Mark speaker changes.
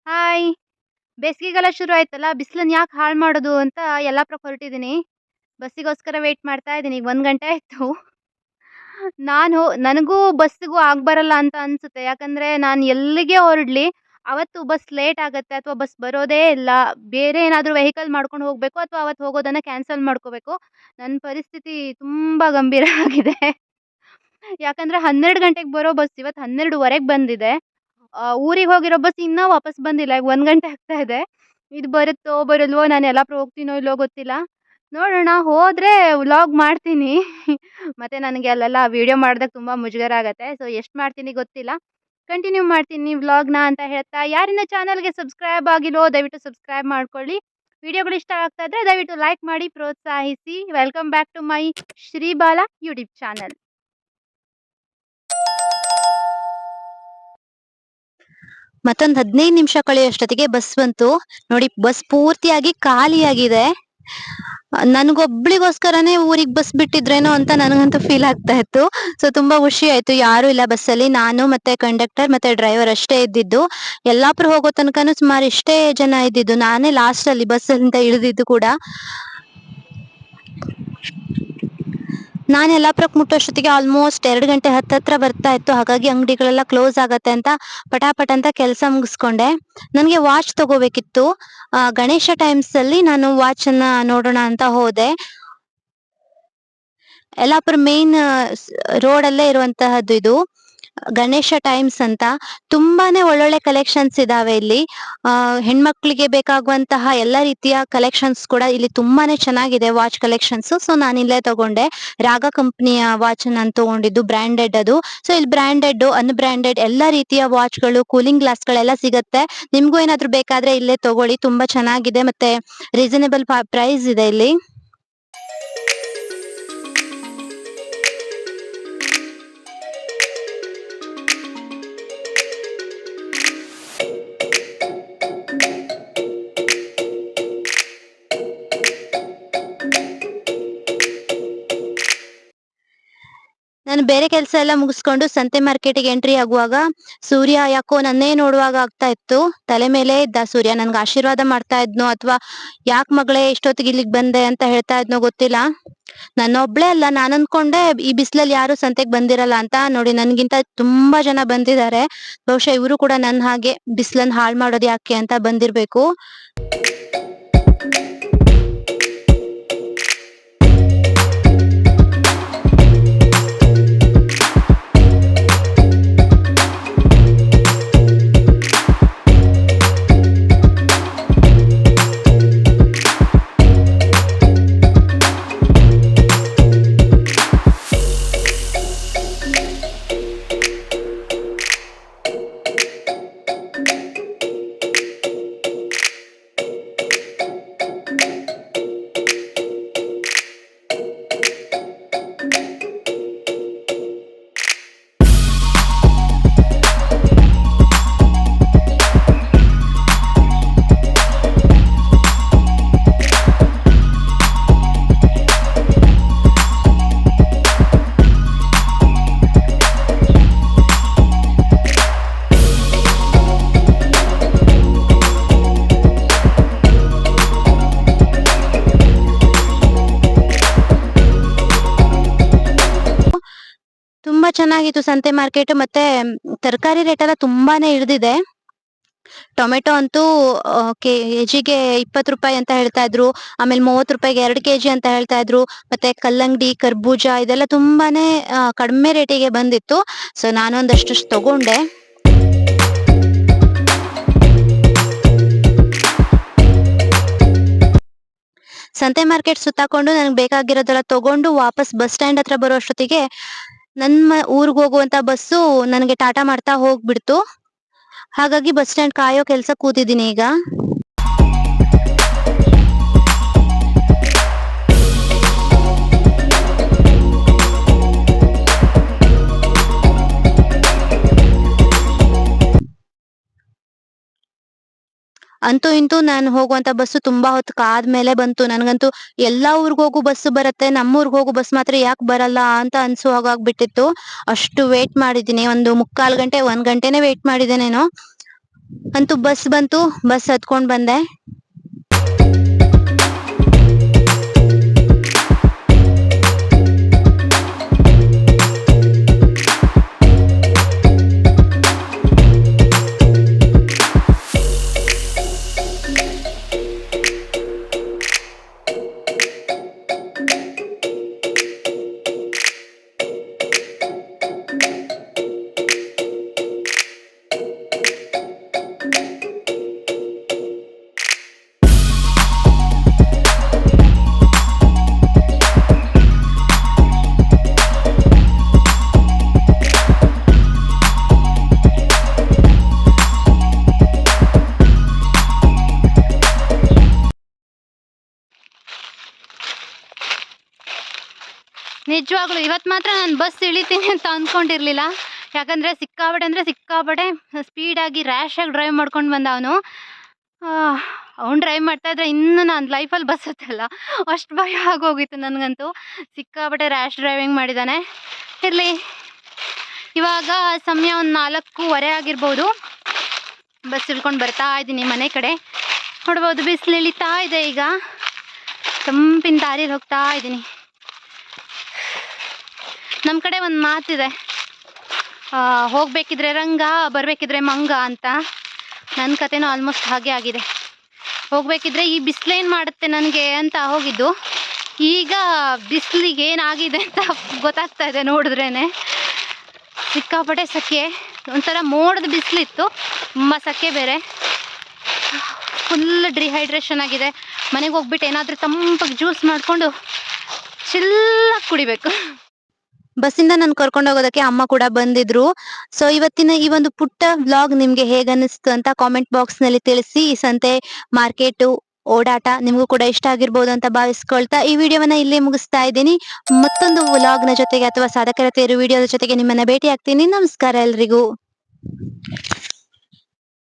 Speaker 1: Hi! ಬೇಸಿಗೆಗಾಲ ಶುರು ಆಯ್ತಲ್ಲ, ಬಿಸಿಲನ್ನ ಯಾಕೆ ಹಾಳು ಮಾಡೋದು ಅಂತ ಯಲ್ಲಾಪುರಕ್ಕೆ ಹೊರಟಿದ್ದೀನಿ. ಬಸ್ಸಿಗೋಸ್ಕರ ವೇಟ್ ಮಾಡ್ತಾ ಇದ್ದೀನಿ. ಈಗ 1 ಗಂಟೆ ಆಯ್ತು. ನನಗೂ ಬಸ್ಸಿಗೂ ಆಗ್ಬರಲ್ಲ ಅಂತ ಅನ್ಸುತ್ತೆ. ಯಾಕಂದ್ರೆ ನಾನು ಎಲ್ಲಿಗೆ ಹೊರಡ್ಲಿ, ಅವತ್ತು ಬಸ್ ಲೇಟ್ ಆಗತ್ತೆ ಅಥವಾ ಬಸ್ ಬರೋದೇ ಇಲ್ಲ. ಬೇರೆ ಏನಾದ್ರೂ ವೆಹಿಕಲ್ ಮಾಡ್ಕೊಂಡು ಹೋಗ್ಬೇಕು ಅಥವಾ ಅವತ್ತು ಹೋಗೋದನ್ನ ಕ್ಯಾನ್ಸಲ್ ಮಾಡ್ಕೋಬೇಕು. ನನ್ನ ಪರಿಸ್ಥಿತಿ ತುಂಬಾ ಗಂಭೀರ ಆಗಿದೆ. ಯಾಕಂದ್ರೆ 12 ಗಂಟೆಗೆ ಬರೋ ಬಸ್ ಇವತ್ತು 12:15ಗೆ ಬಂದಿದೆ. ಊರಿಗೆ ಹೋಗಿರೋ ಬಸ್ ಇನ್ನೂ ವಾಪಸ್ ಬಂದಿಲ್ಲ. ಈಗ 1 ಗಂಟೆ ಆಗ್ತಾ ಇದೆ. ಇದು ಬರುತ್ತೋ ಬರಲ್ವೋ ನಾನು ಯಲ್ಲಾಪುರ ಹೋಗ್ತೀನೋ ಇಲ್ಲೋ ಗೊತ್ತಿಲ್ಲ. ನೋಡೋಣ ಹೋದ್ರೆ ವ್ಲಾಗ್ ಮಾಡ್ತೀನಿ. ಮತ್ತೆ ನನಗೆ ಅಲ್ಲೆಲ್ಲ ವಿಡಿಯೋ ಮಾಡ್ದಾಗ ತುಂಬಾ ಮುಜುಗರ ಆಗತ್ತೆ. ಸೊ ಎಷ್ಟು ಮಾಡ್ತೀನಿ ಗೊತ್ತಿಲ್ಲ. ಕಂಟಿನ್ಯೂ ಮಾಡ್ತೀನಿ ವ್ಲಾಗ್‌ನ ಅಂತ ಹೇಳ್ತಾ ಯಾರಿನ್ನ ಚಾನಲ್‌ಗೆ ಸಬ್ಸ್ಕ್ರೈಬ್ ಆಗಿಲ್ವೋ ದಯವಿಟ್ಟು ಸಬ್ಸ್ಕ್ರೈಬ್ ಮಾಡ್ಕೊಳ್ಳಿ. ವಿಡಿಯೋಗಳು ಇಷ್ಟ ಆಗ್ತಾ ಇದ್ರೆ ದಯವಿಟ್ಟು ಲೈಕ್ ಮಾಡಿ ಪ್ರೋತ್ಸಾಹಿಸಿ. Welcome back to my Shribala YouTube channel.
Speaker 2: ಮತ್ತೊಂದ್ 15 ನಿಮಿಷ ಕಳೆಯೋಷ್ಟೊತ್ತಿಗೆ ಬಸ್ ಬಂತು. ನೋಡಿ ಬಸ್ ಪೂರ್ತಿಯಾಗಿ ಖಾಲಿಯಾಗಿದೆ. ನನಗೊಬ್ಳಿಗೋಸ್ಕರನೇ ಊರಿಗ್ ಬಸ್ ಬಿಟ್ಟಿದ್ರೇನೋ ಅಂತ ನನಗಂತೂ ಫೀಲ್ ಆಗ್ತಾ ಇತ್ತು. ಸೊ ತುಂಬಾ ಖುಷಿ ಆಯ್ತು. ಯಾರು ಇಲ್ಲ ಬಸ್ಸಲ್ಲಿ. ನಾನು ಮತ್ತೆ ಕಂಡಕ್ಟರ್ ಮತ್ತೆ ಡ್ರೈವರ್ ಅಷ್ಟೇ ಇದ್ದಿದ್ದು. ಯಲ್ಲಾಪುರ ಹೋಗೋ ತನಕನೂ ಸುಮಾರು ಇಷ್ಟೇ ಜನ ಇದ್ದಿದ್ದು. ನಾನೇ ಲಾಸ್ಟ್ ಅಲ್ಲಿ ಬಸ್ಸಲ್ಲಿಂದ ಇಳಿದಿದ್ದು ಕೂಡ. ನಾನು ಯಲ್ಲಾಪುರಕ್ಕೆ ಮುಟ್ಟೋಷ್ಟೊತ್ತಿಗೆ ಆಲ್ಮೋಸ್ಟ್ 2 ಗಂಟೆ ಹತ್ತತ್ರ ಬರ್ತಾ ಇತ್ತು. ಹಾಗಾಗಿ ಅಂಗಡಿಗಳೆಲ್ಲ ಕ್ಲೋಸ್ ಆಗತ್ತೆ ಅಂತ ಪಟಾಪಟ್ ಅಂತ ಕೆಲಸ ಮುಗಿಸ್ಕೊಂಡೆ. ನನಗೆ ವಾಚ್ ತಗೋಬೇಕಿತ್ತು. ಗಣೇಶ ಟೈಮ್ಸ್ ಅಲ್ಲಿ ನಾನು ವಾಚ್ ಅನ್ನ ನೋಡೋಣ ಅಂತ ಹೋದೆ. ಯಲ್ಲಾಪುರ ಮೇನ್ ರೋಡ್ ಅಲ್ಲೇ ಇರುವಂತಹದ್ದು ಇದು. ಗಣೇಶ ಟೈಮ್ಸ್ ಅಂತ. ತುಂಬಾನೇ ಒಳ್ಳೊಳ್ಳೆ ಕಲೆಕ್ಷನ್ಸ್ ಇದಾವೆ ಇಲ್ಲಿ. ಹೆಣ್ಮಕ್ಳಿಗೆ ಬೇಕಾಗುವಂತಹ ಎಲ್ಲ ರೀತಿಯ ಕಲೆಕ್ಷನ್ಸ್ ಕೂಡ ಇಲ್ಲಿ ತುಂಬಾನೇ ಚೆನ್ನಾಗಿದೆ ವಾಚ್ ಕಲೆಕ್ಷನ್ಸ್. ಸೊ ನಾನು ಇಲ್ಲೇ ತಗೊಂಡೆ. ರಾಗ ಕಂಪನಿಯ ವಾಚ್ ನಾನು ತಗೊಂಡಿದ್ದು ಬ್ರಾಂಡೆಡ್ ಅದು. ಸೊ ಇಲ್ಲಿ ಬ್ರಾಂಡೆಡ್ ಅನ್ಬ್ರಾಂಡೆಡ್ ಎಲ್ಲಾ ರೀತಿಯ ವಾಚ್ಗಳು ಕೂಲಿಂಗ್ ಗ್ಲಾಸ್ ಗಳೆಲ್ಲ ಸಿಗತ್ತೆ. ನಿಮ್ಗೂ ಏನಾದ್ರು ಬೇಕಾದ್ರೆ ಇಲ್ಲೇ ತಗೊಳ್ಳಿ. ತುಂಬಾ ಚೆನ್ನಾಗಿದೆ ಮತ್ತೆ ರೀಸನೇಬಲ್ ಪ್ರೈಸ್ ಇದೆ ಇಲ್ಲಿ. ನಾನು ಬೇರೆ ಕೆಲಸ ಎಲ್ಲ ಮುಗಿಸ್ಕೊಂಡು ಸಂತೆ ಮಾರ್ಕೆಟಿಗೆ ಎಂಟ್ರಿ ಆಗುವಾಗ ಸೂರ್ಯ ಯಾಕೋ ನನ್ನೇ ನೋಡುವಾಗ ಆಗ್ತಾ ಇತ್ತು. ತಲೆ ಮೇಲೆ ಇದ್ದ ಸೂರ್ಯ. ನನ್ಗೆ ಆಶೀರ್ವಾದ ಮಾಡ್ತಾ ಇದ್ನೋ ಅಥವಾ ಯಾಕ್ ಮಗಳೇ ಇಷ್ಟೊತ್ತಿಗೆ ಇಲ್ಲಿಗೆ ಬಂದೆ ಅಂತ ಹೇಳ್ತಾ ಇದ್ನೋ ಗೊತ್ತಿಲ್ಲ. ನನ್ನೊಬ್ಳೇ ಅಲ್ಲ, ನಾನ್ ಅನ್ಕೊಂಡೆ ಈ ಬಿಸಿಲಲ್ಲಿ ಯಾರು ಸಂತೆಗೆ ಬಂದಿರಲ್ಲ ಅಂತ. ನೋಡಿ ನನ್ಗಿಂತ ತುಂಬಾ ಜನ ಬಂದಿದ್ದಾರೆ. ಬಹುಶಃ ಇವರು ಕೂಡ ನನ್ನ ಹಾಗೆ ಬಿಸಿಲನ್ನ ಹಾಳು ಮಾಡೋದು ಯಾಕೆ ಅಂತ ಬಂದಿರ್ಬೇಕು. ತುಂಬಾ ಚೆನ್ನಾಗಿತ್ತು ಸಂತೆ ಮಾರ್ಕೆಟ್. ಮತ್ತೆ ತರಕಾರಿ ರೇಟ್ ಎಲ್ಲ ತುಂಬಾನೇ ಇಳಿದಿದೆ. ಟೊಮೆಟೊ ಅಂತೂ ಕೆಜಿಗೆ 20 ರೂಪಾಯಿ ಅಂತ ಹೇಳ್ತಾ ಇದ್ರು. ಆಮೇಲೆ 30 ರೂಪಾಯಿಗೆ 2 ಕೆಜಿ ಅಂತ ಹೇಳ್ತಾ ಇದ್ರು. ಮತ್ತೆ ಕಲ್ಲಂಗಡಿ, ಕರ್ಬೂಜ ಇದೆಲ್ಲ ತುಂಬಾನೇ ಕಡಿಮೆ ರೇಟಿಗೆ ಬಂದಿತ್ತು. ಸೊ ನಾನೊಂದಷ್ಟು ತಗೊಂಡೆ. ಸಂತೆ ಮಾರ್ಕೆಟ್ ಸುತ್ತಾಕೊಂಡು ನನಗೆ ಬೇಕಾಗಿರೋದೆಲ್ಲ ತಗೊಂಡು ವಾಪಸ್ ಬಸ್ ಸ್ಟ್ಯಾಂಡ್ ಹತ್ರ ಬರೋ ಅಷ್ಟೊತ್ತಿಗೆ ನನ್ನ ಊರಿಗೆ ಹೋಗುವಂತ ಬಸ್ಸು ನನಗೆ ಟಾಟಾ ಮಾಡ್ತಾ ಹೋಗ್ಬಿಡ್ತು. ಹಾಗಾಗಿ ಬಸ್ ಸ್ಟ್ಯಾಂಡ್ ಕಾಯೋ ಕೆಲ್ಸ ಕೂತಿದ್ದೀನಿ ಈಗ. ಅಂತೂ ಇಂತೂ ನಾನು ಹೋಗುವಂತ ಬಸ್ಸು ತುಂಬಾ ಹೊತ್ತು ಕಾದ್ಮೇಲೆ ಬಂತು. ನನ್ಗಂತೂ ಎಲ್ಲಾ ಊರ್ಗ್ ಹೋಗು ಬಸ್ ಬರತ್ತೆ, ನಮ್ಮೂರ್ಗ್ ಹೋಗು ಬಸ್ ಮಾತ್ರ ಯಾಕೆ ಬರಲ್ಲ ಅಂತ ಅನ್ಸೋ ಹಾಗಾಗ್ಬಿಟ್ಟಿತ್ತು. ಅಷ್ಟು ವೇಟ್ ಮಾಡಿದೀನಿ. ಒಂದು 3/4 ಗಂಟೆ 1 ಗಂಟೆನೆ ವೇಟ್ ಮಾಡಿದ್ದೇನೇನೋ. ಅಂತೂ ಬಸ್ ಬಂತು, ಬಸ್ ಹತ್ಕೊಂಡ್ ಬಂದೆ.
Speaker 1: ನಿಜವಾಗ್ಲೂ ಇವತ್ತು ಮಾತ್ರ ನಾನು ಬಸ್ ಇಳಿತೀನಿ ಅಂತ ಅಂದ್ಕೊಂಡಿರ್ಲಿಲ್ಲ. ಯಾಕಂದರೆ ಸಿಕ್ಕಾಪಟ್ಟೆ ಸ್ಪೀಡಾಗಿ ರ್ಯಾಶಾಗಿ ಡ್ರೈವ್ ಮಾಡ್ಕೊಂಡು ಬಂದ ಅವನು. ಅವ್ನು ಡ್ರೈವ್ ಮಾಡ್ತಾಯಿದ್ರೆ ಇನ್ನೂ ನಾನು ಲೈಫಲ್ಲಿ ಬಸ್ ಹತ್ತಲ್ಲ, ಅಷ್ಟು ಭಯ ಆಗೋಗಿತ್ತು ನನಗಂತೂ. ಸಿಕ್ಕಾಪಟ್ಟೆ ರ್ಯಾಶ್ ಡ್ರೈವಿಂಗ್ ಮಾಡಿದ್ದಾನೆ. ಇರಲಿ, ಇವಾಗ ಸಮಯ ಒಂದು 4:15 ಆಗಿರ್ಬೋದು. ಬಸ್ ಇಳ್ಕೊಂಡು ಬರ್ತಾ ಇದ್ದೀನಿ ಮನೆ ಕಡೆ. ನೋಡ್ಬೋದು ಬಿಸಿಲು ಇಳಿತಾ ಇದೆ. ಈಗ ತಂಪಿನ ದಾರಿಲಿ ಹೋಗ್ತಾ ಇದ್ದೀನಿ. ನಮ್ಮ ಕಡೆ ಒಂದು ಮಾತಿದೆ, ಹೋಗಬೇಕಿದ್ರೆ ರಂಗ, ಬರಬೇಕಿದ್ರೆ ಮಂಗ ಅಂತ. ನನ್ನ ಕತೆನೂ ಆಲ್ಮೋಸ್ಟ್ ಹಾಗೆ ಆಗಿದೆ. ಹೋಗಬೇಕಿದ್ರೆ ಈ ಬಿಸಿಲೇನು ಮಾಡುತ್ತೆ ನನಗೆ ಅಂತ ಹೋಗಿದ್ದು, ಈಗ ಬಿಸಿಲಿಗೆ ಏನಾಗಿದೆ ಅಂತ ಗೊತ್ತಾಗ್ತಾ ಇದೆ ನೋಡಿದ್ರೇ. ಸಿಕ್ಕಾಪಟ್ಟೆ ಸೆಕೆ, ಒಂಥರ ಮೋಡದ ಬಿಸಿಲಿತ್ತು, ತುಂಬ ಸೆಕೆ ಬೇರೆ. ಫುಲ್ ಡಿಹೈಡ್ರೇಷನ್ ಆಗಿದೆ. ಮನೆಗೆ ಹೋಗ್ಬಿಟ್ಟು ಏನಾದರೂ ತಂಪಾಗಿ ಜ್ಯೂಸ್ ಮಾಡಿಕೊಂಡು ಚಿಲ್ಲಾಗಿ ಕುಡಿಬೇಕು.
Speaker 2: ಬಸ್ಸಿಂದ ನಾನು ಕರ್ಕೊಂಡು ಹೋಗೋದಕ್ಕೆ ಅಮ್ಮ ಕೂಡ ಬಂದಿದ್ರು. ಸೊ ಇವತ್ತಿನ ಈ ಒಂದು ಪುಟ್ಟ ವ್ಲಾಗ್ ನಿಮ್ಗೆ ಹೇಗ್ ಅನಿಸ್ತು ಅಂತ ಕಾಮೆಂಟ್ ಬಾಕ್ಸ್ ನಲ್ಲಿ ತಿಳಿಸಿ. ಈ ಸಂತೆ ಮಾರ್ಕೆಟ್ ಓಡಾಟ ನಿಮ್ಗೂ ಕೂಡ ಇಷ್ಟ ಆಗಿರ್ಬೋದು ಅಂತ ಭಾವಿಸ್ಕೊಳ್ತಾ ಈ ವಿಡಿಯೋವನ್ನ ಇಲ್ಲೇ ಮುಗಿಸ್ತಾ ಇದ್ದೀನಿ. ಮತ್ತೊಂದು ವ್ಲಾಗ್ ನ ಜೊತೆಗೆ ಅಥವಾ ಸಾಧಕರತೆ ಇರೋ ವಿಡಿಯೋದ ಜೊತೆಗೆ ನಿಮ್ಮನ್ನ ಭೇಟಿ ಆಗ್ತೀನಿ. ನಮಸ್ಕಾರ ಎಲ್ರಿಗೂ.